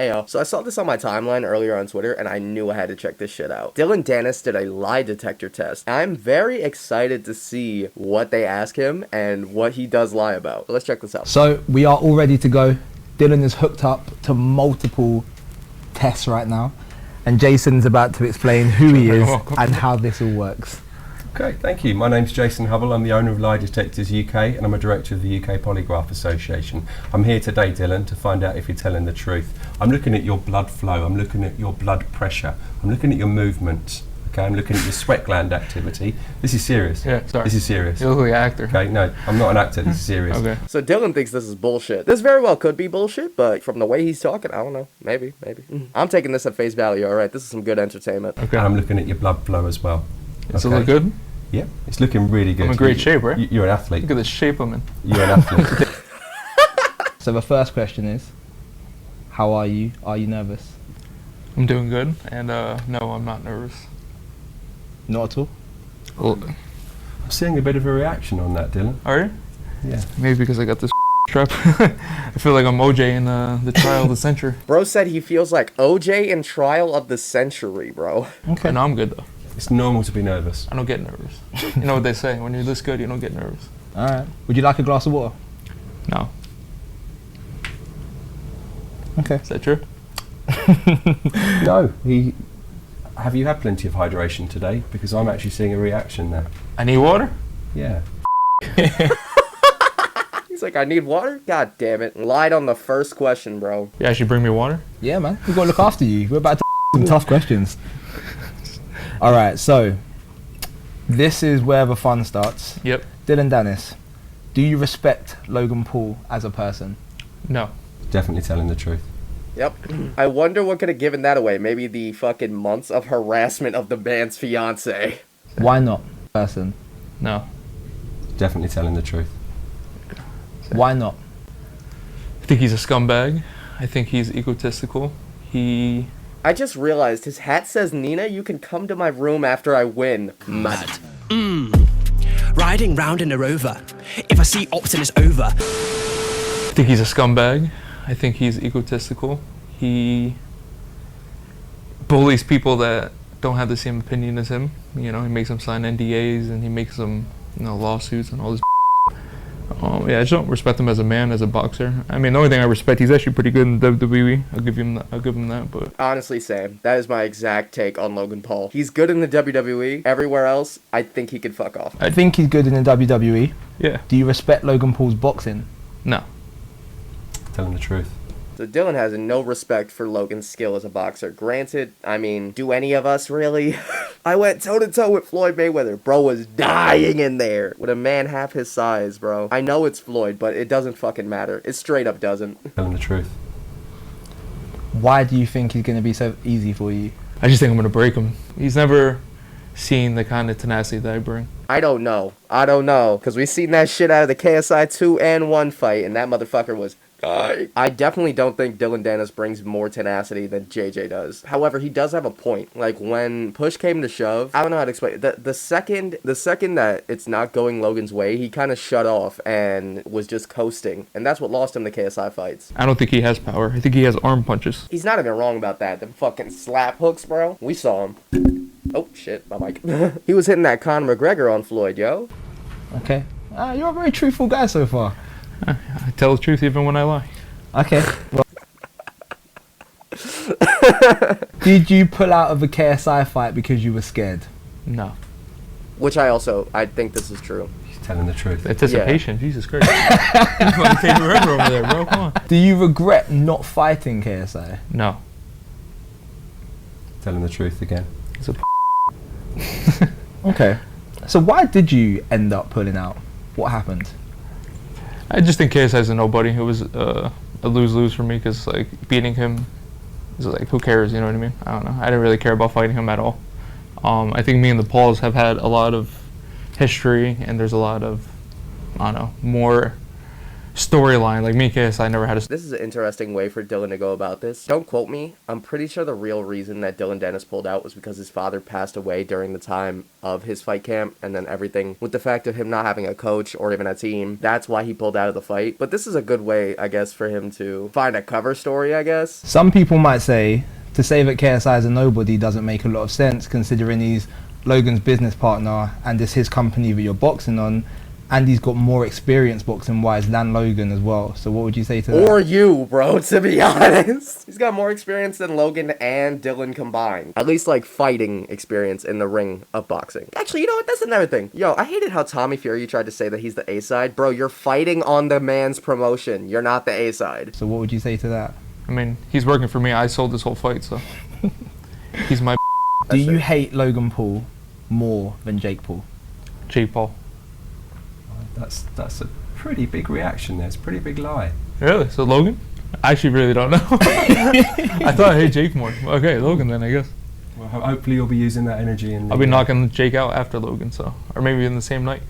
Hey yo, so I saw this on my timeline earlier on Twitter and I knew I had to check this shit out. Dillon Danis did a lie detector test. I'm very excited to see what they ask him and what he does lie about. So let's check this out. So we are all ready to go. Dillon is hooked up to multiple tests right now and Jason's about to explain who he is and how this all works. Okay, thank you. My name's Jason Hubble. I'm the owner of Lie Detectors UK and I'm a director of the UK Polygraph Association. I'm here today, Dillon, to find out if you're telling the truth. I'm looking at your blood flow, I'm looking at your blood pressure, I'm looking at your movements, okay, I'm looking at your sweat gland activity. This is serious. Yeah, sorry. This is serious. You look like an actor. Okay, no, I'm not an actor, this is serious. Okay. So Dillon thinks this is bullshit. This very well could be bullshit, but from the way he's talking, I don't know. Maybe. I'm taking this at face value, alright? This is some good entertainment. Okay. And I'm looking at your blood flow as well. Does it look good? Yeah, it's looking really good. I'm in great shape, right? You're an athlete. Look at the shape I'm in. You're an athlete. So the first question is, how are you? Are you nervous? I'm doing good, and no, I'm not nervous. Not at all? I'm seeing a bit of a reaction on that, Dillon. Are you? Yeah. Maybe because I got this strap. I feel like I'm OJ in the trial of the century. Bro said he feels like OJ in trial of the century, bro. Okay. No, I'm good though. It's normal to be nervous. I don't get nervous. You know what they say, when you're this good, you don't get nervous. Alright. Would you like a glass of water? No. Okay. Is that true? No. Have you had plenty of hydration today? Because I'm actually seeing a reaction there. I need water? Yeah. He's like, I need water? God damn it. Lied on the first question, bro. You actually bring me water? Yeah, man. We've got to look after you. We're about to some tough questions. Alright, so this is where the fun starts. Yep. Dillon Danis, do you respect Logan Paul as a person? No. Definitely telling the truth. Yep. I wonder what could have given that away. Maybe the fucking months of harassment of the man's fiance. Why not person? No. Definitely telling the truth. Why not? I think he's a scumbag. I think he's egotistical. I just realized his hat says, Nina, you can come to my room after I win. Mad. Riding round in a rover. If I see Optin, it's over. I think he's a scumbag. I think he's egotistical. He bullies people that don't have the same opinion as him. You know, he makes them sign NDAs and he makes them, lawsuits and all this. Yeah, I just don't respect him as a man, as a boxer. I mean, the only thing I respect, he's actually pretty good in WWE. I'll give him that. But honestly, Sam, that is my exact take on Logan Paul. He's good in the WWE. Everywhere else, I think he could fuck off. I think he's good in the WWE. Yeah. Do you respect Logan Paul's boxing? No. Telling the truth. So Dillon has no respect for Logan's skill as a boxer. Granted, I mean, do any of us really? I went toe-to-toe with Floyd Mayweather. Bro was dying in there with a man half his size, bro. I know it's Floyd, but it doesn't fucking matter. It straight up doesn't. Telling the truth. Why do you think he's going to be so easy for you? I just think I'm going to break him. He's never seen the kind of tenacity that I bring. I don't know. Because we seen that shit out of the KSI 2 and 1 fight, and that motherfucker was... I definitely don't think Dillon Danis brings more tenacity than JJ does. However, he does have a point. Like, when push came to shove, I don't know how to explain it. The second that it's not going Logan's way, he kind of shut off and was just coasting. And that's what lost him the KSI fights. I don't think he has power. I think he has arm punches. He's not even wrong about that. Them fucking slap hooks, bro. We saw him. Oh, shit, my mic. He was hitting that Conor McGregor on Floyd, yo. Okay. You're a very truthful guy so far. I tell the truth even when I lie. Okay. Well, did you pull out of the KSI fight because you were scared? No. Which I think this is true. He's telling the truth. Anticipation, yeah. Jesus Christ. You're going to take forever over there, bro. Come on. Do you regret not fighting KSI? No. Telling the truth again. He's a Okay. So why did you end up pulling out? What happened? I just think KSI is a nobody. It was a lose-lose for me because, like, beating him is like, who cares, you know what I mean? I don't know. I didn't really care about fighting him at all. I think me and the Pauls have had a lot of history and there's a lot of, I don't know, more storyline. Like me and KSI never had a. This is an interesting way for Dillon to go about this. Don't quote me. I'm pretty sure the real reason that Dillon Danis pulled out was because his father passed away during the time of his fight camp, and then everything with the fact of him not having a coach or even a team. That's why he pulled out of the fight. But this is a good way, I guess, for him to find a cover story, I guess. Some people might say to say that KSI is a nobody doesn't make a lot of sense, considering he's Logan's business partner and it's his company that you're boxing on, and he's got more experience boxing wise than Logan as well. So what would you say to that? Or you, bro, to be honest. He's got more experience than Logan and Dillon combined. At least, like, fighting experience in the ring of boxing. Actually, you know what? That's another thing. Yo, I hated how Tommy Fury tried to say that he's the A-side. Bro, you're fighting on the man's promotion. You're not the A-side. So what would you say to that? I mean, he's working for me. I sold this whole fight, so he's my. Do you hate Logan Paul more than Jake Paul? Jake Paul. That's a pretty big reaction there. It's a pretty big lie. Really? So Logan? I actually really don't know. I thought I hate Jake more. Okay, Logan then, I guess. Well, hopefully you'll be using that energy in the... I'll be knocking Jake out after Logan, so. Or maybe in the same night.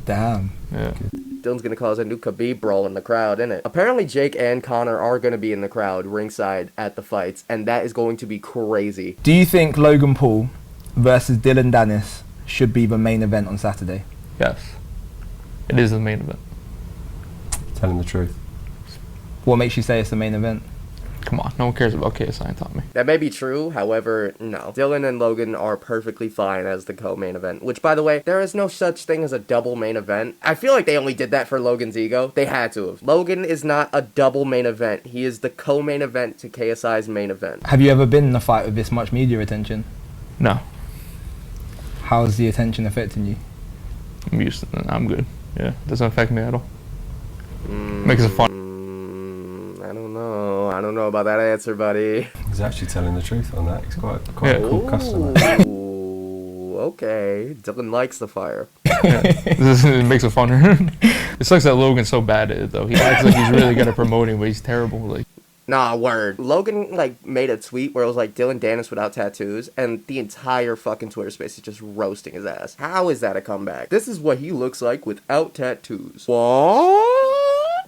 Damn. Yeah. Dillon's gonna cause a new Khabib brawl in the crowd, innit? Apparently Jake and Connor are gonna be in the crowd ringside at the fights, and that is going to be crazy. Do you think Logan Paul versus Dillon Danis should be the main event on Saturday? Yes. It is the main event. Telling the truth. What makes you say it's the main event? Come on, no one cares about KSI and Tommy. That may be true, however, no. Dillon and Logan are perfectly fine as the co-main event, which, by the way, there is no such thing as a double main event. I feel like they only did that for Logan's ego. They had to have. Logan is not a double main event. He is the co-main event to KSI's main event. Have you ever been in a fight with this much media attention? No. How's the attention affecting you? I'm used to it. I'm good. Yeah, doesn't affect me at all. Makes it fun. I don't know about that answer, buddy. He's actually telling the truth on that. He's quite a cool customer. Ooh, okay. Dillon likes the fire. It makes it funner. It sucks that Logan's so bad at it, though. He acts like he's really good at promoting, but he's terrible. Like, nah, word. Logan, like, made a tweet where it was like Dillon Danis without tattoos, and the entire fucking Twitter space is just roasting his ass. How is that a comeback? This is what he looks like without tattoos. What?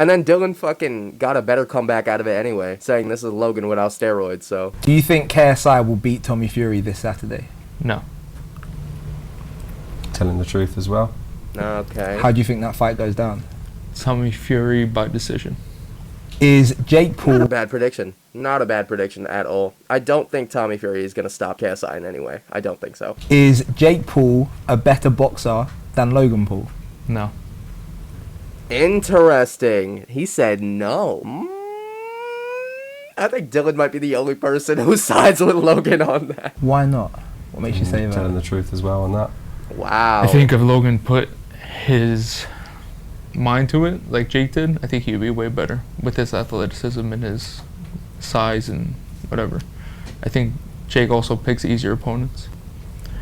And then Dillon fucking got a better comeback out of it anyway, saying this is Logan without steroids, so. Do you think KSI will beat Tommy Fury this Saturday? no. Telling the truth as well. Okay. How do you think that fight goes down? Tommy Fury by decision. Is Jake Not Paul... a bad prediction. Not a bad prediction at all. I don't think Tommy Fury is going to stop KSI in any way. I don't think so. Is Jake Paul a better boxer than Logan Paul? No. Interesting. He said no. I think Dillon might be the only person who sides with Logan on that. Why not? What makes you say that? Telling the truth as well on that. Wow. I think if Logan put his mind to it, like Jake did, I think he would be way better with his athleticism and his size and whatever. I think Jake also picks easier opponents.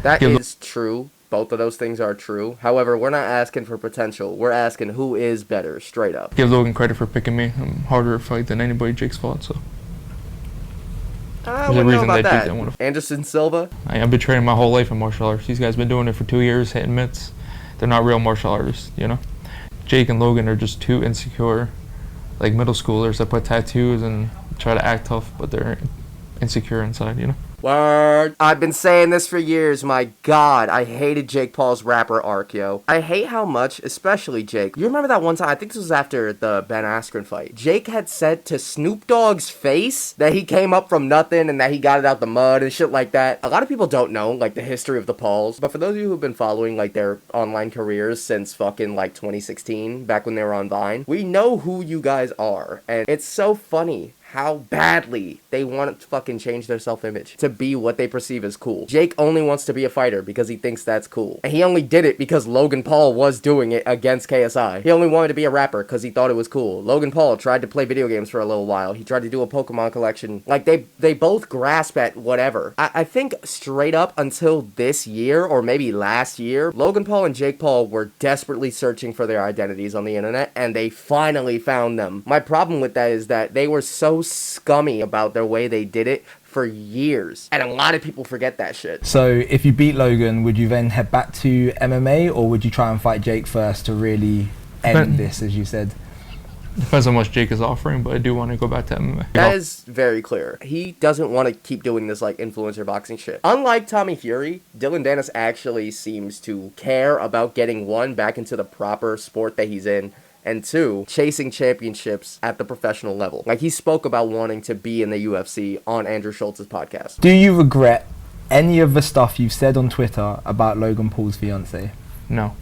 That Yeah, is true. Both of those things are true. However, we're not asking for potential. We're asking who is better, straight up. Give Logan credit for picking me. I'm harder to fight than anybody Jake's fought, so. I There's a wouldn't know reason about that Jake that. didn't want to. Anderson Silva? I've been training my whole life in martial arts. These guys been doing it for 2 years, hitting mitts. They're not real martial artists, you know? Jake and Logan are just two insecure, like middle schoolers that put tattoos and try to act tough, but they're insecure inside, you know? Word. I've been saying this for years. My God, I hated Jake Paul's rapper arc, yo. I hate how much, especially Jake. You remember that one time, I think this was after the Ben Askren fight. Jake had said to Snoop Dogg's face that he came up from nothing and that he got it out the mud and shit like that. A lot of people don't know, like, the history of the Pauls. But for those of you who've been following, like, their online careers since fucking, like, 2016, back when they were on Vine, we know who you guys are. And it's so funny how badly they want to fucking change their self-image to be what they perceive as cool. Jake only wants to be a fighter because he thinks that's cool. And he only did it because Logan Paul was doing it against KSI. He only wanted to be a rapper because he thought it was cool. Logan Paul tried to play video games for a little while. He tried to do a Pokemon collection. Like, they both grasp at whatever. I think straight up until this year, or maybe last year, Logan Paul and Jake Paul were desperately searching for their identities on the internet, and they finally found them. My problem with that is that they were so scummy about their way they did it for years, and a lot of people forget that shit. So if you beat Logan, would you then head back to MMA, or would you try and fight Jake first to really end this, as you said? Depends how much Jake is offering, but I do want to go back to MMA. That is very clear. He doesn't want to keep doing this like influencer boxing shit. Unlike Tommy Fury, Dillon Danis actually seems to care about getting one, back into the proper sport that he's in, and two, chasing championships at the professional level. Like, he spoke about wanting to be in the UFC on Andrew Schultz's podcast. Do you regret any of the stuff you've said on Twitter about Logan Paul's fiance? No.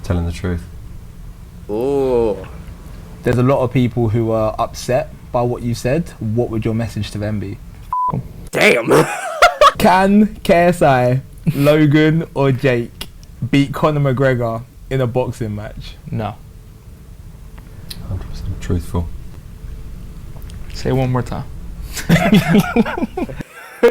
Telling the truth. Ooh. There's a lot of people who are upset by what you said. What would your message to them be? Damn. Can KSI, Logan or Jake beat Conor McGregor in a boxing match? No. 100% truthful. Say it one more time.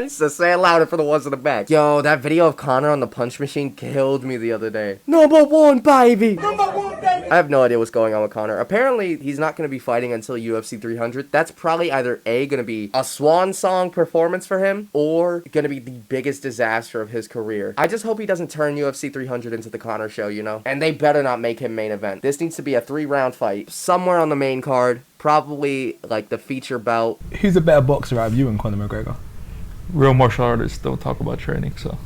So say it louder for the ones in the back. Yo, that video of Conor on the punch machine killed me the other day. Number one, baby! I have no idea what's going on with Conor. Apparently, he's not going to be fighting until UFC 300. That's probably either A, going to be a swan song performance for him, or going to be the biggest disaster of his career. I just hope he doesn't turn UFC 300 into the Conor show, you know? And they better not make him main event. This needs to be a 3-round fight, somewhere on the main card, probably like the feature bout. Who's a better boxer out of you and Conor McGregor? Real martial artists don't talk about training, so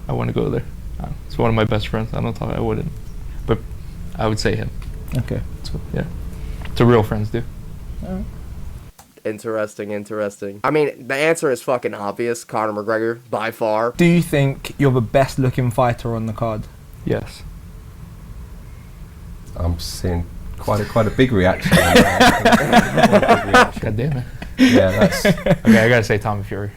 I want to go there. It's one of my best friends. I wouldn't. But I would say him. Okay. So, yeah. It's a real friends do. Interesting. I mean, the answer is fucking obvious. Conor McGregor, by far. Do you think you're the best looking fighter on the card? Yes. I'm seeing quite a big reaction. God damn it. Yeah, that's Okay, I gotta say Tommy Fury.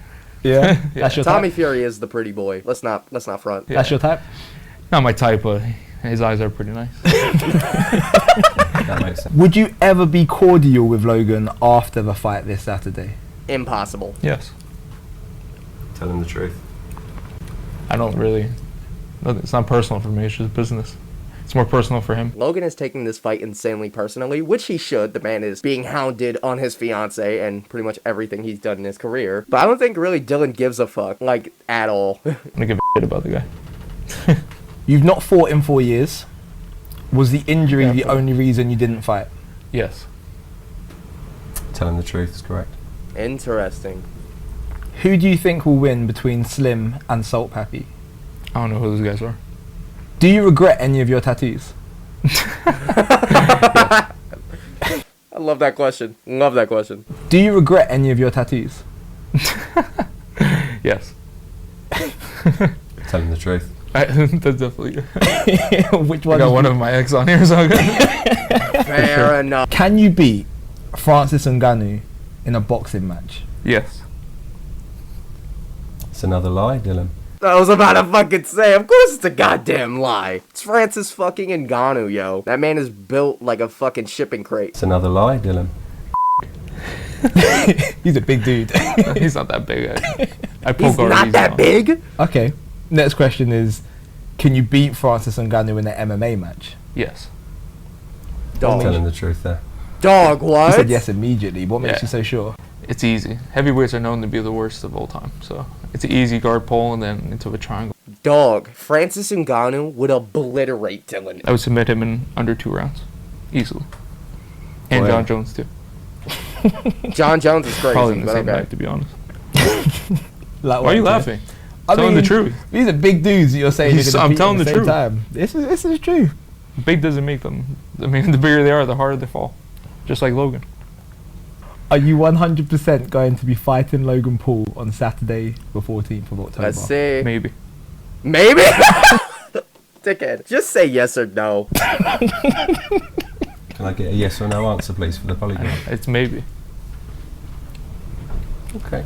Yeah. That's your Tommy type? Fury is the pretty boy. Let's not front. Yeah. That's your type? Not my type, but his eyes are pretty nice. that makes sense. Would you ever be cordial with Logan after the fight this Saturday? Impossible. Yes. Telling the truth. I don't really. It's not personal for me. It's just business. It's more personal for him. Logan is taking this fight insanely personally, which he should. The man is being hounded on his fiance and pretty much everything he's done in his career. But I don't think really Dillon gives a fuck, like, at all. I don't give a shit about the guy. You've not fought in 4 years. Was the injury the only reason you didn't fight? Yes. Telling the truth is correct. Interesting. Who do you think will win between Slim and Salt Pappy? I don't know who those guys are. Do you regret any of your tattoos? I love that question. Do you regret any of your tattoos? Yes. Telling the truth. That's definitely. Which I one? got one of my ex on here, so good. Fair enough. Can you beat Francis Ngannou in a boxing match? Yes. It's another lie, Dylan. I was about to fucking say, of course it's a goddamn lie. It's Francis fucking Ngannou, yo. That man is built like a fucking shipping crate. It's another lie, Dylan. He's a big dude. He's not that big. I He's poke not that big? Okay. Next question is, can you beat Francis Ngannou in an MMA match? Yes. Dog. Telling the truth there. Dog, what? You said yes immediately. What makes Yeah. you so sure? It's easy. Heavyweights are known to be the worst of all time, so it's an easy guard pull and then into a triangle. Dog. Francis Ngannou would obliterate Dillon. I would submit him in under 2 rounds, easily. And Boy. John Jones too. John Jones is crazy, Probably in the but same okay. night, to be honest. Like, Why are you what? laughing? I Telling mean, the truth. These are big dudes that you're saying you're gonna I'm beat telling at the the same truth. time. This is true. Big doesn't make them. I mean, the bigger they are, the harder they fall. Just like Logan. Are you 100% going to be fighting Logan Paul on Saturday, the 14th of October? Let's see. Maybe. Maybe? Dickhead. Just say yes or no. Can I get a yes or no answer, please, for the polygraph? It's maybe. Okay.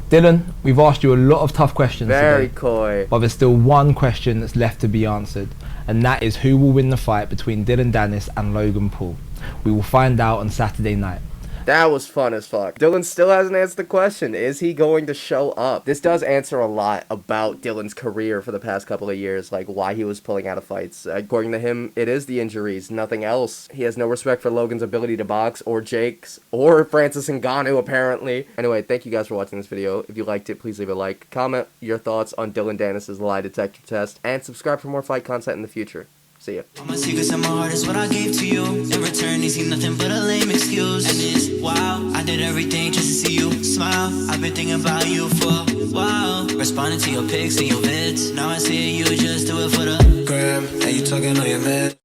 Dylan, we've asked you a lot of tough questions Very today, coy. but there's still one question that's left to be answered, and that is who will win the fight between Dillon Danis and Logan Paul. We will find out on Saturday night. That was fun as fuck. Dillon still hasn't answered the question. Is he going to show up? This does answer a lot about Dillon's career for the past couple of years, like why he was pulling out of fights. According to him, it is the injuries, nothing else. He has no respect for Logan's ability to box, or Jake's, or Francis Ngannou, apparently. Anyway, thank you guys for watching this video. If you liked it, please leave a like, comment your thoughts on Dillon Danis' lie detector test, and subscribe for more fight content in the future. See ya. All my secrets and my heart is what I gave to you. In return, you see nothing but a lame excuse. And it's wow, I did everything just to see you smile. I've been thinking about you for a while. Responding to your pics and your vids. Now I see you just do it for the gram. And you talking on your man.